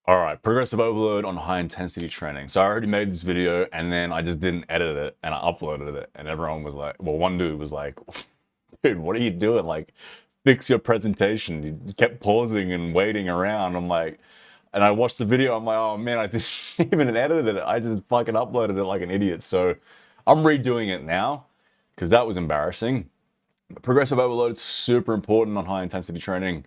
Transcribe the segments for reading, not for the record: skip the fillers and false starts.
All right, progressive overload on high intensity training. So I already made this video and then I just didn't edit it and I uploaded it and everyone was like, well, one dude was like, dude, what are you doing? Like, fix your presentation. You kept pausing and waiting around. I'm like, and I watched the video. I'm like, oh man, I didn't even edit it. I just fucking uploaded it like an idiot. So I'm redoing it now because that was embarrassing. Progressive overload is super important on high intensity training.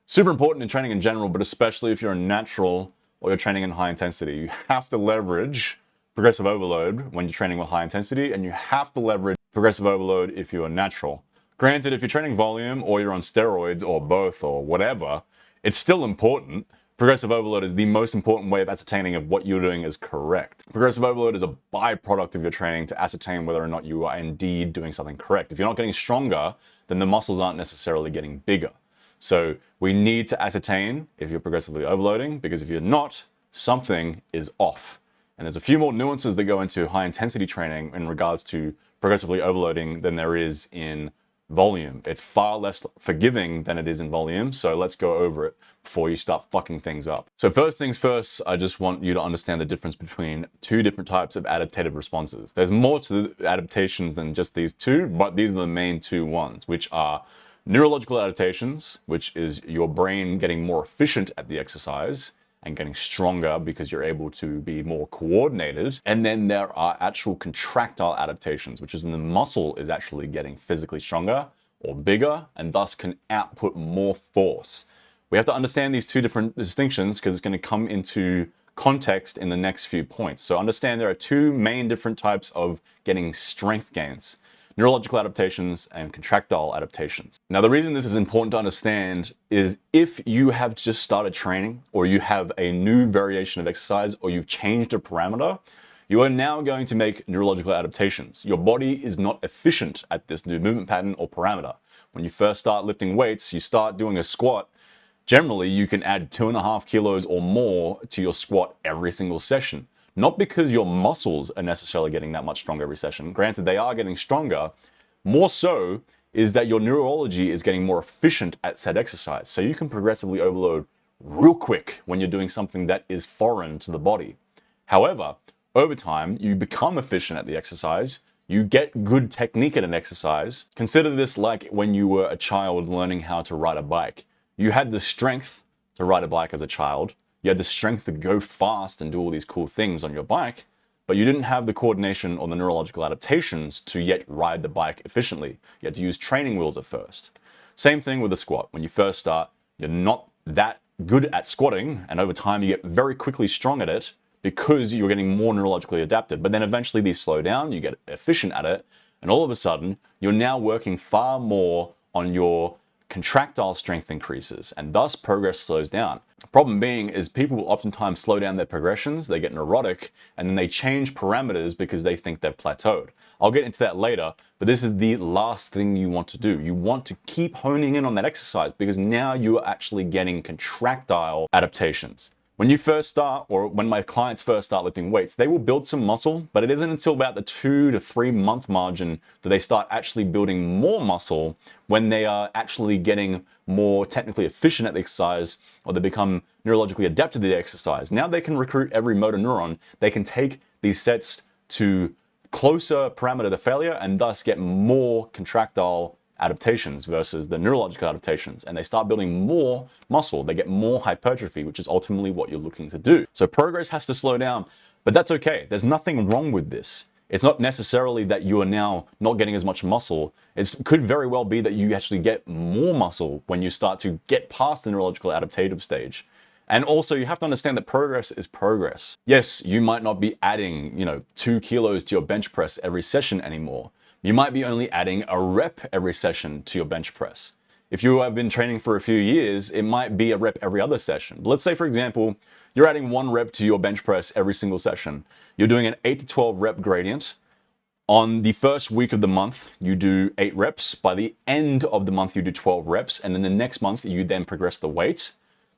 Super important in training in general, but especially if you're a natural or you're training in high intensity. You have to leverage progressive overload when you're training with high intensity, and you have to leverage progressive overload if you're natural. Granted, if you're training volume or you're on steroids or both or whatever, it's still important. Progressive overload is the most important way of ascertaining if what you're doing is correct. Progressive overload is a byproduct of your training to ascertain whether or not you are indeed doing something correct. If you're not getting stronger, then the muscles aren't necessarily getting bigger. So we need to ascertain if you're progressively overloading, because if you're not, something is off. And there's a few more nuances that go into high intensity training in regards to progressively overloading than there is in volume. It's far less forgiving than it is in volume. So let's go over it before you start fucking things up. So first things first, I just want you to understand the difference between two different types of adaptative responses. There's more to the adaptations than just these two, but these are the main two ones, which are neurological adaptations, which is your brain getting more efficient at the exercise and getting stronger because you're able to be more coordinated. And then there are actual contractile adaptations, which is when the muscle is actually getting physically stronger or bigger and thus can output more force. We have to understand these two different distinctions because it's going to come into context in the next few points. So understand there are two main different types of getting strength gains: neurological adaptations and contractile adaptations. Now, the reason this is important to understand is if you have just started training, or you have a new variation of exercise, or you've changed a parameter, you are now going to make neurological adaptations. Your body is not efficient at this new movement pattern or parameter. When you first start lifting weights, you start doing a squat. Generally, you can add 2.5 kilos or more to your squat every single session. Not because your muscles are necessarily getting that much stronger every session. Granted, they are getting stronger. More so is that your neurology is getting more efficient at said exercise. So you can progressively overload real quick when you're doing something that is foreign to the body. However, over time, you become efficient at the exercise. You get good technique at an exercise. Consider this like when you were a child learning how to ride a bike. You had the strength to ride a bike as a child. You had the strength to go fast and do all these cool things on your bike, but you didn't have the coordination or the neurological adaptations to yet ride the bike efficiently. You had to use training wheels at first. Same thing with the squat. When you first start, you're not that good at squatting, and over time you get very quickly strong at it because you're getting more neurologically adapted. But then eventually these slow down, you get efficient at it, and all of a sudden you're now working far more on your contractile strength increases, and thus progress slows down. The problem being is people will oftentimes slow down their progressions, they get neurotic, and then they change parameters because they think they've plateaued. I'll get into that later, but this is the last thing you want to do. You want to keep honing in on that exercise because now you are actually getting contractile adaptations. When you first start, or when my clients first start lifting weights, they will build some muscle, but it isn't until about the 2 to 3 month margin that they start actually building more muscle when they are actually getting more technically efficient at the exercise, or they become neurologically adapted to the exercise. Now they can recruit every motor neuron. They can take these sets to closer parameter to failure and thus get more contractile adaptations versus the neurological adaptations, and they start building more muscle. They get more hypertrophy, which is ultimately what you're looking to do. So progress has to slow down, but that's okay. There's nothing wrong with this. It's not necessarily that you are now not getting as much muscle. It could very well be that you actually get more muscle when you start to get past the neurological adaptative stage. And also you have to understand that progress is progress. Yes, you might not be adding, 2 kilos to your bench press every session anymore. You might be only adding a rep every session to your bench press. If you have been training for a few years, it might be a rep every other session. But let's say, for example, you're adding 1 rep to your bench press every single session. You're doing an 8 to 12 rep gradient. On the first week of the month, you do 8 reps. By the end of the month, you do 12 reps. And then the next month, you then progress the weight.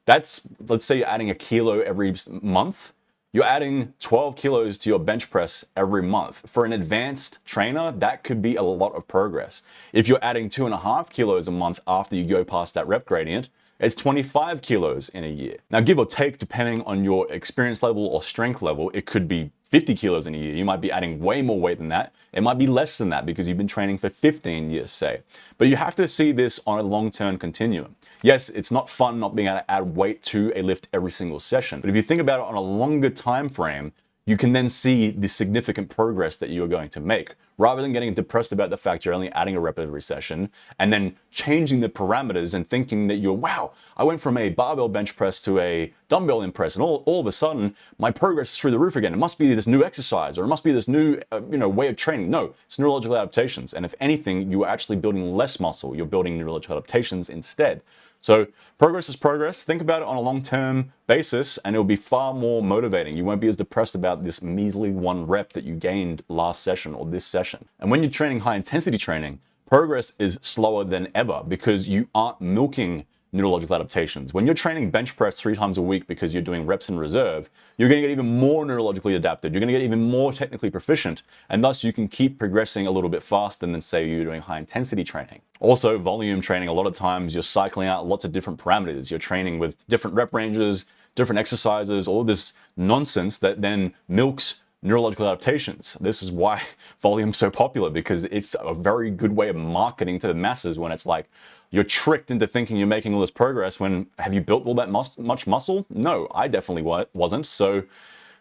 That's, let's say you're adding a kilo every month. You're adding 12 kilos to your bench press every month. For an advanced trainer, that could be a lot of progress. If you're adding 2.5 kilos a month after you go past that rep gradient, it's 25 kilos in a year. Now, give or take, depending on your experience level or strength level, it could be 50 kilos in a year. You might be adding way more weight than that. It might be less than that because you've been training for 15 years, say. But you have to see this on a long-term continuum. Yes, it's not fun not being able to add weight to a lift every single session. But if you think about it on a longer time frame, you can then see the significant progress that you're going to make, rather than getting depressed about the fact you're only adding a rep every session and then changing the parameters and thinking that wow, I went from a barbell bench press to a dumbbell in press, and all of a sudden my progress is through the roof again. It must be this new exercise, or it must be this new way of training. No, it's neurological adaptations. And if anything, you're actually building less muscle. You're building neurological adaptations instead. So progress is progress. Think about it on a long-term basis and it'll be far more motivating. You won't be as depressed about this measly one rep that you gained last session or this session. And when you're training high intensity training, progress is slower than ever because you aren't milking neurological adaptations. When you're training bench press 3 times a week because you're doing reps in reserve, you're going to get even more neurologically adapted. You're going to get even more technically proficient, and thus you can keep progressing a little bit faster than, say, you're doing high intensity training. Also, volume training, a lot of times you're cycling out lots of different parameters. You're training with different rep ranges, different exercises, all this nonsense that then milks neurological adaptations. This is why volume's so popular, because it's a very good way of marketing to the masses when it's like, you're tricked into thinking you're making all this progress when, have you built all that much muscle? No, I definitely wasn't. So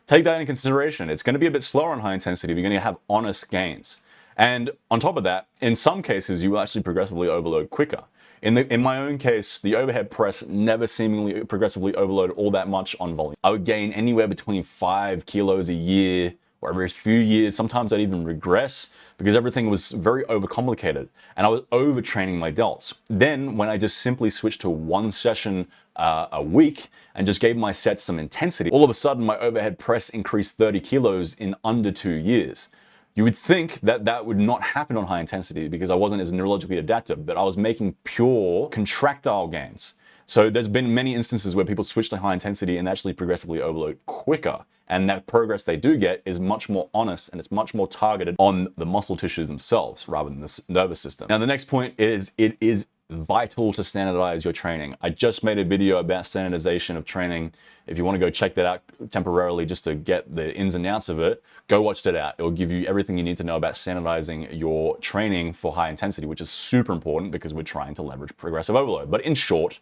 take that into consideration. It's going to be a bit slower on high intensity, but you're going to have honest gains. And on top of that, in some cases, you will actually progressively overload quicker. In my own case, the overhead press never seemingly progressively overloaded all that much on volume. I would gain anywhere between 5 kilos a year or every few years. Sometimes I'd even regress because everything was very overcomplicated and I was overtraining my delts. Then when I just simply switched to 1 session a week and just gave my sets some intensity, all of a sudden my overhead press increased 30 kilos in under 2 years. You would think that that would not happen on high intensity because I wasn't as neurologically adaptive, but I was making pure contractile gains. So there's been many instances where people switch to high intensity and actually progressively overload quicker. And that progress they do get is much more honest and it's much more targeted on the muscle tissues themselves rather than the nervous system. Now, the next point is it is vital to standardize your training. I just made a video about standardization of training. If you want to go check that out temporarily just to get the ins and outs of it, go watch that out. It will give you everything you need to know about standardizing your training for high intensity, which is super important because we're trying to leverage progressive overload. But in short,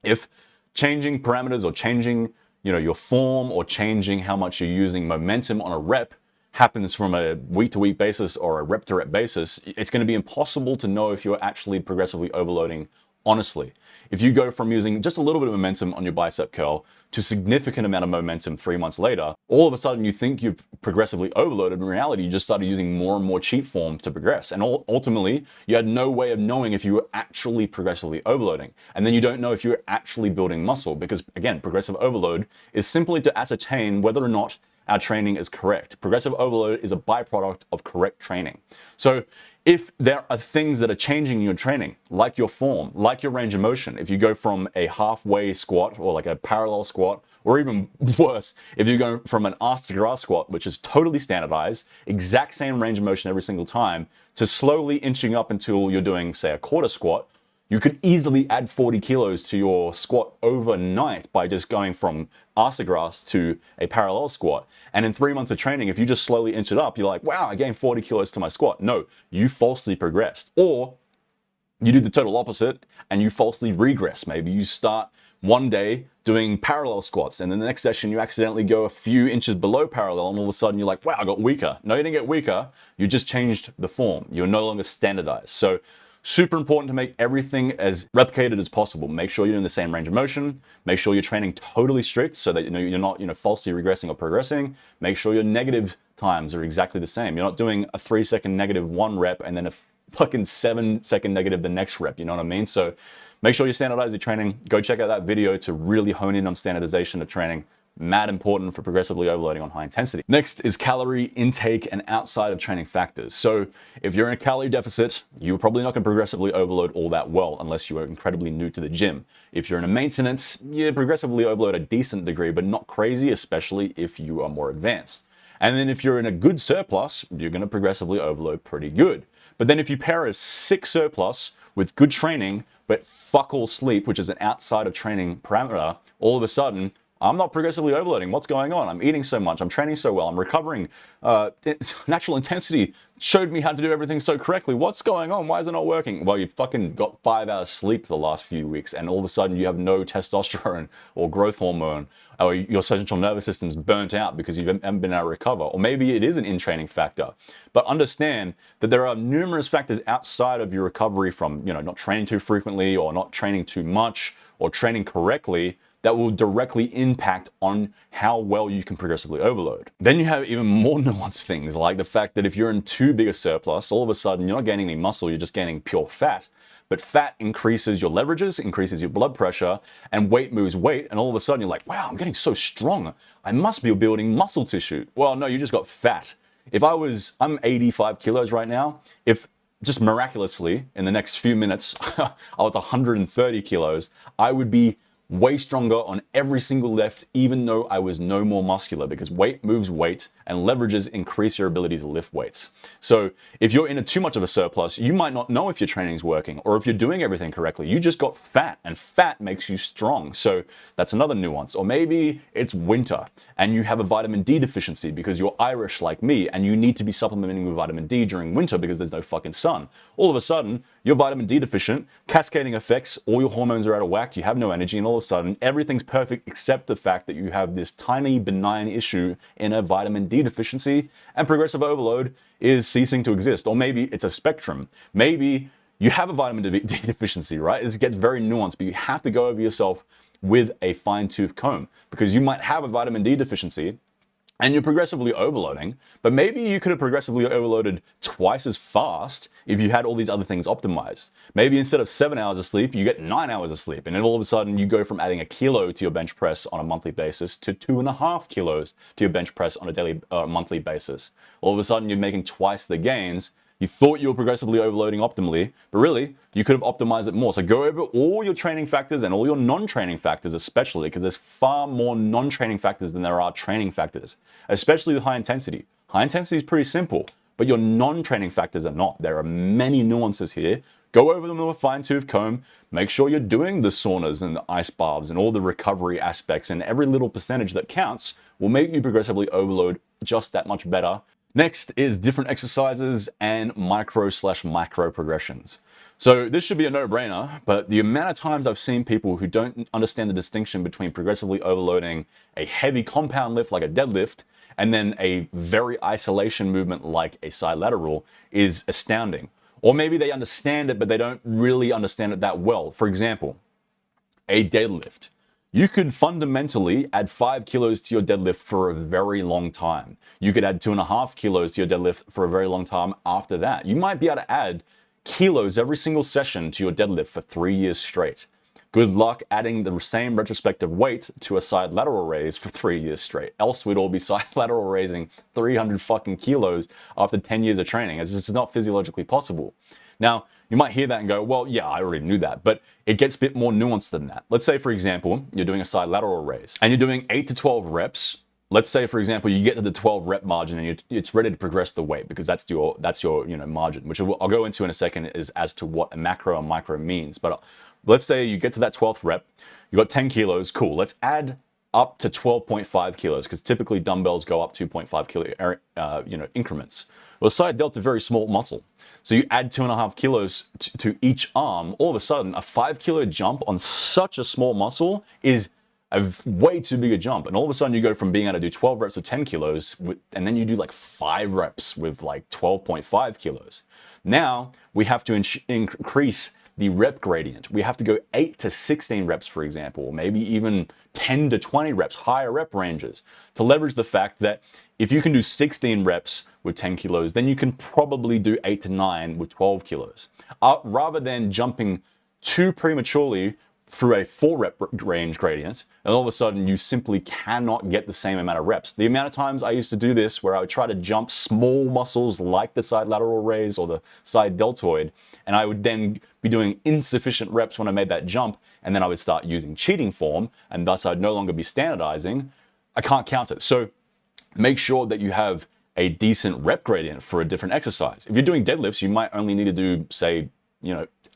if changing parameters or changing your form or changing how much you're using momentum on a rep happens from a week-to-week basis or a rep-to-rep basis, it's going to be impossible to know if you're actually progressively overloading honestly. If you go from using just a little bit of momentum on your bicep curl to significant amount of momentum 3 months later, all of a sudden you think you've progressively overloaded. In reality, you just started using more and more cheat form to progress. And ultimately, you had no way of knowing if you were actually progressively overloading. And then you don't know if you're actually building muscle because, again, progressive overload is simply to ascertain whether or not our training is correct. Progressive overload is a byproduct of correct training. So if there are things that are changing in your training, like your form, like your range of motion, if you go from a halfway squat or like a parallel squat, or even worse, if you go from an arse to grass squat, which is totally standardized, exact same range of motion every single time, to slowly inching up until you're doing, say, a quarter squat, you could easily add 40 kilos to your squat overnight by just going from arse to grass to a parallel squat. And in 3 months of training, if you just slowly inch it up, you're like, wow, I gained 40 kilos to my squat. No, you falsely progressed. Or you do the total opposite and you falsely regress. Maybe you start one day doing parallel squats and then the next session you accidentally go a few inches below parallel and all of a sudden you're like, wow, I got weaker. No, you didn't get weaker. You just changed the form. You're no longer standardized. So super important to make everything as replicated as possible. Make sure you're in the same range of motion. Make sure you're training totally strict so that you're not falsely regressing or progressing. Make sure your negative times are exactly the same. You're not doing a 3-second negative 1 rep and then a fucking 7-second negative the next rep. You know what I mean? So make sure you standardize your training. Go check out that video to really hone in on standardization of training. Mad important for progressively overloading on high intensity. Next is calorie intake and outside of training factors. So if you're in a calorie deficit, you're probably not going to progressively overload all that well unless you are incredibly new to the gym. If you're in a maintenance, you progressively overload a decent degree, but not crazy, especially if you are more advanced. And then if you're in a good surplus, you're going to progressively overload pretty good. But then if you pair a sick surplus with good training, but fuck all sleep, which is an outside of training parameter, all of a sudden, I'm not progressively overloading. What's going on? I'm eating so much. I'm training so well. I'm recovering. Natural intensity showed me how to do everything so correctly. What's going on? Why is it not working? Well, you fucking got 5 hours sleep the last few weeks, and all of a sudden you have no testosterone or growth hormone, or your central nervous system's burnt out because you haven't been able to recover. Or maybe it is an in-training factor. But understand that there are numerous factors outside of your recovery from, not training too frequently or not training too much or training correctly that will directly impact on how well you can progressively overload. Then you have even more nuanced things, like the fact that if you're in too big a surplus, all of a sudden you're not gaining any muscle, you're just gaining pure fat. But fat increases your leverages, increases your blood pressure, and weight moves weight, and all of a sudden you're like, wow, I'm getting so strong. I must be building muscle tissue. Well, no, you just got fat. I'm 85 kilos right now. If just miraculously, in the next few minutes, I was 130 kilos, I would be way stronger on every single lift, even though I was no more muscular, because weight moves weight and leverages increase your ability to lift weights. So if you're in too much of a surplus, you might not know if your training is working or if you're doing everything correctly. You just got fat, and fat makes you strong. So that's another nuance. Or maybe it's winter and you have a vitamin D deficiency because you're Irish like me and you need to be supplementing with vitamin D during winter because there's no fucking sun. All of a sudden, you're vitamin D deficient, cascading effects, all your hormones are out of whack, you have no energy, and all of a sudden everything's perfect except the fact that you have this tiny benign issue in a vitamin D deficiency, and progressive overload is ceasing to exist. Or maybe it's a spectrum. Maybe you have a vitamin D deficiency, right? It gets very nuanced, but you have to go over yourself with a fine-tooth comb, because you might have a vitamin D deficiency and you're progressively overloading, but maybe you could have progressively overloaded twice as fast if you had all these other things optimized. Maybe instead of 7 hours of sleep, you get 9 hours of sleep, and then all of a sudden you go from adding a kilo to your bench press on a monthly basis to 2.5 kilos to your bench press on a monthly basis. All of a sudden you're making twice the gains. You thought you were progressively overloading optimally, but really, you could have optimized it more. So go over all your training factors and all your non-training factors, especially, because there's far more non-training factors than there are training factors, especially the high intensity. High intensity is pretty simple, but your non-training factors are not. There are many nuances here. Go over them with a fine-tooth comb. Make sure you're doing the saunas and the ice baths and all the recovery aspects, and every little percentage that counts will make you progressively overload just that much better. Next is different exercises and micro/macro progressions. So this should be a no-brainer, but the amount of times I've seen people who don't understand the distinction between progressively overloading a heavy compound lift like a deadlift and then a very isolation movement like a side lateral is astounding. Or maybe they understand it, but they don't really understand it that well. For example, a deadlift. You could fundamentally add 5 kilos to your deadlift for a very long time. You could add 2.5 kilos to your deadlift for a very long time after that. You might be able to add kilos every single session to your deadlift for 3 years straight. Good luck adding the same retrospective weight to a side lateral raise for 3 years straight. Else we'd all be side lateral raising 300 fucking kilos after 10 years of training. It's just not physiologically possible. Now, you might hear that and go, well, yeah, I already knew that, but it gets a bit more nuanced than that. Let's say, for example, you're doing a side lateral raise and you're doing 8 to 12 reps. Let's say, for example, you get to the 12 rep margin and it's ready to progress the weight because that's your margin, which I'll go into in a second as to what a macro and micro means. But let's say you get to that 12th rep, you got 10 kilos, cool. Let's add up to 12.5 kilos because typically dumbbells go up 2.5 kilo increments. Well, side delta, very small muscle. So you add 2.5 kilos to each arm, all of a sudden a 5 kilo jump on such a small muscle is a way too big a jump. And all of a sudden you go from being able to do 12 reps with 10 kilos and then you do like 5 reps with like 12.5 kilos. Now we have to increase the rep gradient. We have to go 8 to 16 reps, for example, or maybe even 10 to 20 reps, higher rep ranges, to leverage the fact that if you can do 16 reps with 10 kilos, then you can probably do 8 to 9 with 12 kilos. Rather than jumping too prematurely through a 4 rep range gradient, and all of a sudden you simply cannot get the same amount of reps. The amount of times I used to do this where I would try to jump small muscles like the side lateral raise or the side deltoid, and I would then be doing insufficient reps when I made that jump, and then I would start using cheating form, and thus I'd no longer be standardizing. I can't count it. So make sure that you have a decent rep gradient for a different exercise. If you're doing deadlifts, you might only need to do, say,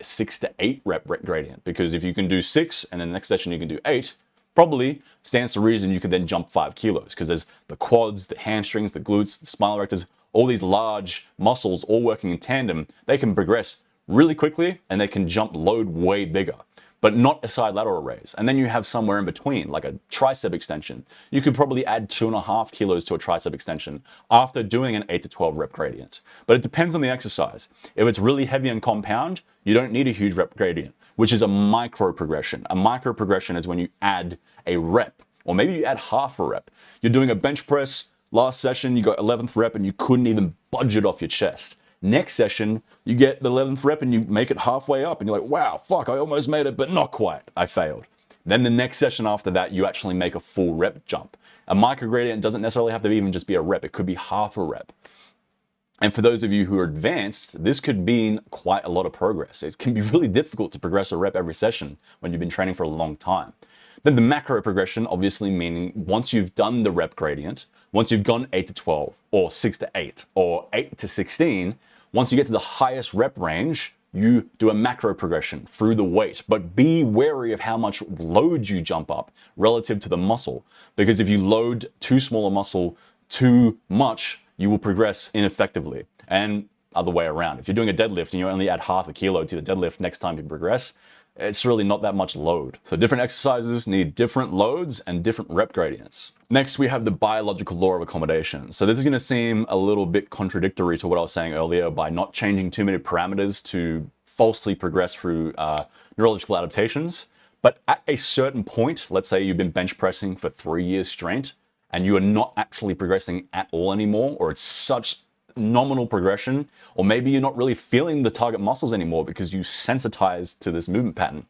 6 to 8 rep gradient, because if you can do 6 and then the next session you can do 8, probably stands to reason you could then jump 5 kilos, because there's the quads, the hamstrings, the glutes, the spinal erectors, all these large muscles all working in tandem. They can progress really quickly and they can jump load way bigger, but not a side lateral raise. And then you have somewhere in between, like a tricep extension. You could probably add 2.5 kilos to a tricep extension after doing an 8 to 12 rep gradient. But it depends on the exercise. If it's really heavy and compound, you don't need a huge rep gradient, which is a micro progression. A micro progression is when you add a rep, or maybe you add half a rep. You're doing a bench press, last session you got 11th rep and you couldn't even budge it off your chest. Next session, you get the 11th rep and you make it halfway up and you're like, wow, fuck, I almost made it, but not quite, I failed. Then the next session after that, you actually make a full rep jump. A micro gradient doesn't necessarily have to even just be a rep, it could be half a rep. And for those of you who are advanced, this could mean quite a lot of progress. It can be really difficult to progress a rep every session when you've been training for a long time. Then the macro progression, obviously meaning once you've done the rep gradient, once you've gone 8 to 12, or 6 to 8, or 8 to 16, once you get to the highest rep range, you do a macro progression through the weight. But be wary of how much load you jump up relative to the muscle. Because if you load too small a muscle too much, you will progress ineffectively. And other way around. If you're doing a deadlift and you only add half a kilo to the deadlift next time you progress, it's really not that much load. So different exercises need different loads and different rep gradients. Next, we have the biological law of accommodation. So this is going to seem a little bit contradictory to what I was saying earlier by not changing too many parameters to falsely progress through neurological adaptations. But at a certain point, let's say you've been bench pressing for 3 years straight and you are not actually progressing at all anymore, or it's such nominal progression, or maybe you're not really feeling the target muscles anymore because you sensitized to this movement pattern,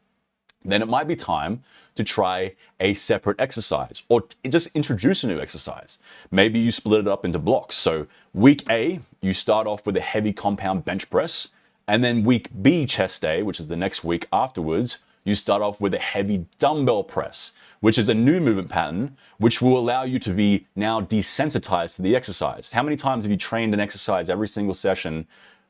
then it might be time to try a separate exercise or just introduce a new exercise. Maybe you split it up into blocks. So week A, you start off with a heavy compound bench press, and then week B, chest day, which is the next week afterwards, you start off with a heavy dumbbell press, which is a new movement pattern, which will allow you to be now desensitized to the exercise. How many times have you trained an exercise every single session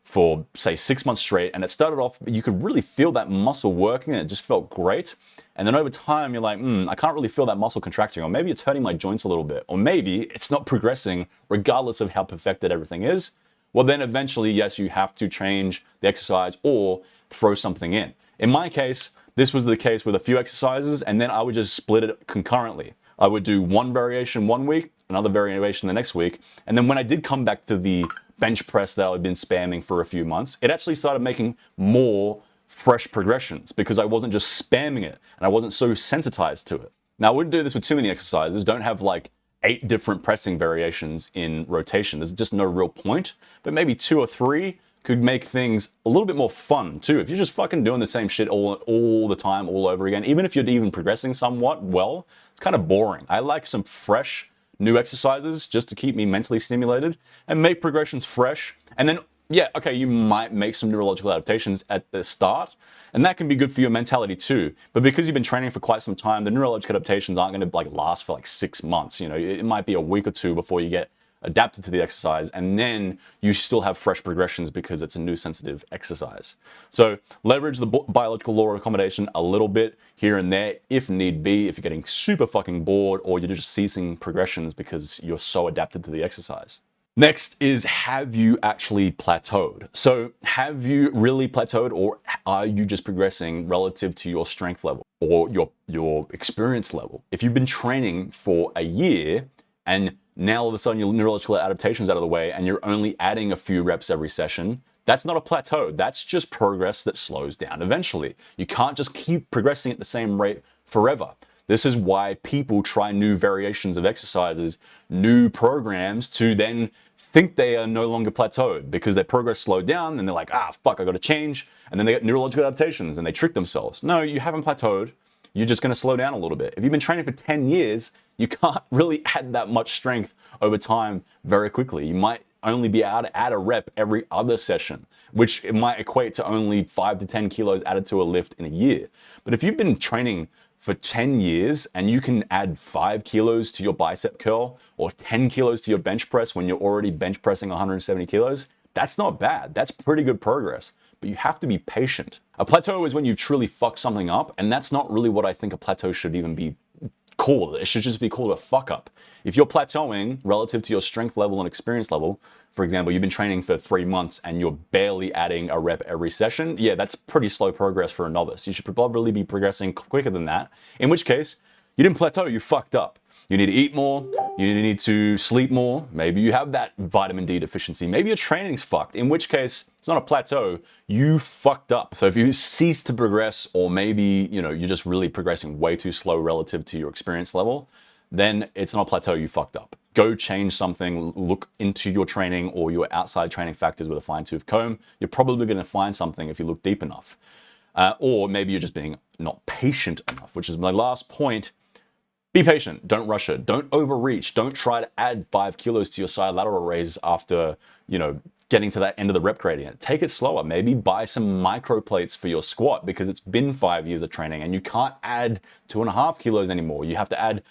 for, say, 6 months straight, and it started off, you could really feel that muscle working and it just felt great. And then over time, you're like, I can't really feel that muscle contracting, or maybe it's hurting my joints a little bit, or maybe it's not progressing regardless of how perfected everything is. Well, then eventually, yes, you have to change the exercise or throw something in. In my case, this was the case with a few exercises, and then I would just split it concurrently. I would do one variation one week, another variation the next week, and then when I did come back to the bench press that I'd been spamming for a few months, it actually started making more fresh progressions because I wasn't just spamming it and I wasn't so sensitized to it. Now, I wouldn't do this with too many exercises. Don't have like 8 different pressing variations in rotation. There's just no real point, but maybe 2 or 3 could make things a little bit more fun too. If you're just fucking doing the same shit all the time, all over again, even if you're even progressing somewhat well, it's kind of boring. I like some fresh new exercises just to keep me mentally stimulated and make progressions fresh. And then, yeah, okay, you might make some neurological adaptations at the start, and that can be good for your mentality too. But because you've been training for quite some time, the neurological adaptations aren't going to like last for like 6 months. You know, it might be a week or 2 before you get adapted to the exercise, and then you still have fresh progressions because it's a new sensitive exercise. So leverage the biological law of accommodation a little bit here and there if need be, if you're getting super fucking bored or you're just ceasing progressions because you're so adapted to the exercise. Next is, have you actually plateaued? So have you really plateaued, or are you just progressing relative to your strength level or your experience level? If you've been training for a year and now all of a sudden your neurological adaptation's out of the way and you're only adding a few reps every session, that's not a plateau. That's just progress that slows down eventually. You can't just keep progressing at the same rate forever. This is why people try new variations of exercises, new programs, to then think they are no longer plateaued because their progress slowed down and they're like, fuck, I gotta change. And then they get neurological adaptations and they trick themselves. No, you haven't plateaued. You're just gonna slow down a little bit. If you've been training for 10 years, you can't really add that much strength over time very quickly. You might only be able to add a rep every other session, which it might equate to only 5 to 10 kilos added to a lift in a year. But if you've been training for 10 years and you can add 5 kilos to your bicep curl or 10 kilos to your bench press when you're already bench pressing 170 kilos, that's not bad. That's pretty good progress, but you have to be patient. A plateau is when you truly fuck something up, and that's not really what I think a plateau should even be called. It should just be called a fuck up. If you're plateauing relative to your strength level and experience level, for example, you've been training for 3 months and you're barely adding a rep every session, yeah, that's pretty slow progress for a novice. You should probably be progressing quicker than that, in which case, you didn't plateau, you fucked up. You need to eat more, you need to sleep more, maybe you have that vitamin D deficiency, maybe your training's fucked, in which case, it's not a plateau, you fucked up. So if you cease to progress, or maybe, you're just really progressing way too slow relative to your experience level, then it's not a plateau, you fucked up. Go change something, look into your training or your outside training factors with a fine-tooth comb. You're probably gonna find something if you look deep enough. Or maybe you're just being not patient enough, which is my last point. Be patient, don't rush it, don't overreach, don't try to add 5 kilos to your side lateral raise after, getting to that end of the rep gradient. Take it slower, maybe buy some micro plates for your squat because it's been 5 years of training and you can't add 2.5 kilos anymore. You have to add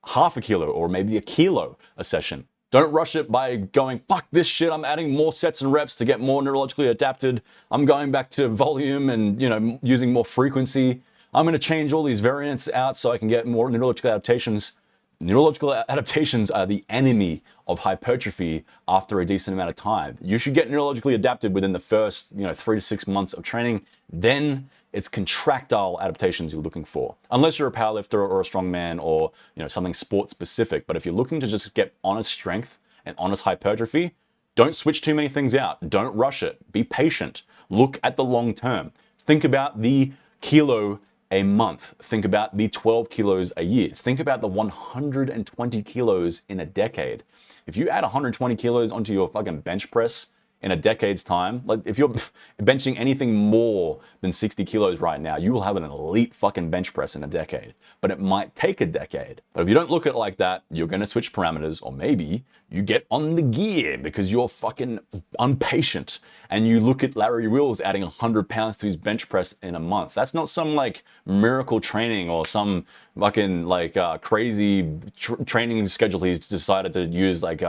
half a kilo or maybe a kilo a session. Don't rush it by going, fuck this shit, I'm adding more sets and reps to get more neurologically adapted. I'm going back to volume and, using more frequency. I'm going to change all these variants out so I can get more neurological adaptations. Neurological adaptations are the enemy of hypertrophy after a decent amount of time. You should get neurologically adapted within the first 3 to 6 months of training. Then it's contractile adaptations you're looking for. Unless you're a powerlifter or a strongman or something sport specific. But if you're looking to just get honest strength and honest hypertrophy, don't switch too many things out. Don't rush it. Be patient. Look at the long term. Think about the kilo a month. Think about the 12 kilos a year. Think about the 120 kilos in a decade. If you add 120 kilos onto your fucking bench press in a decade's time, like if you're benching anything more than 60 kilos right now, you will have an elite fucking bench press in a decade. But it might take a decade. But if you don't look at it like that, you're gonna switch parameters, or maybe you get on the gear because you're fucking impatient and you look at Larry Wills adding 100 pounds to his bench press in a month. That's not some like miracle training or some fucking like crazy training schedule he's decided to use, like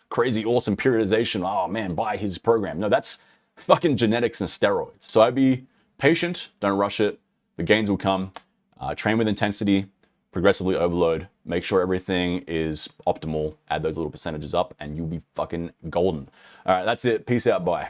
crazy awesome periodization. Oh man, buy his program. No, that's fucking genetics and steroids. So I'd be patient, don't rush it. The gains will come. Train with intensity, progressively overload, make sure everything is optimal, add those little percentages up, and you'll be fucking golden. All right, that's it. Peace out, bye.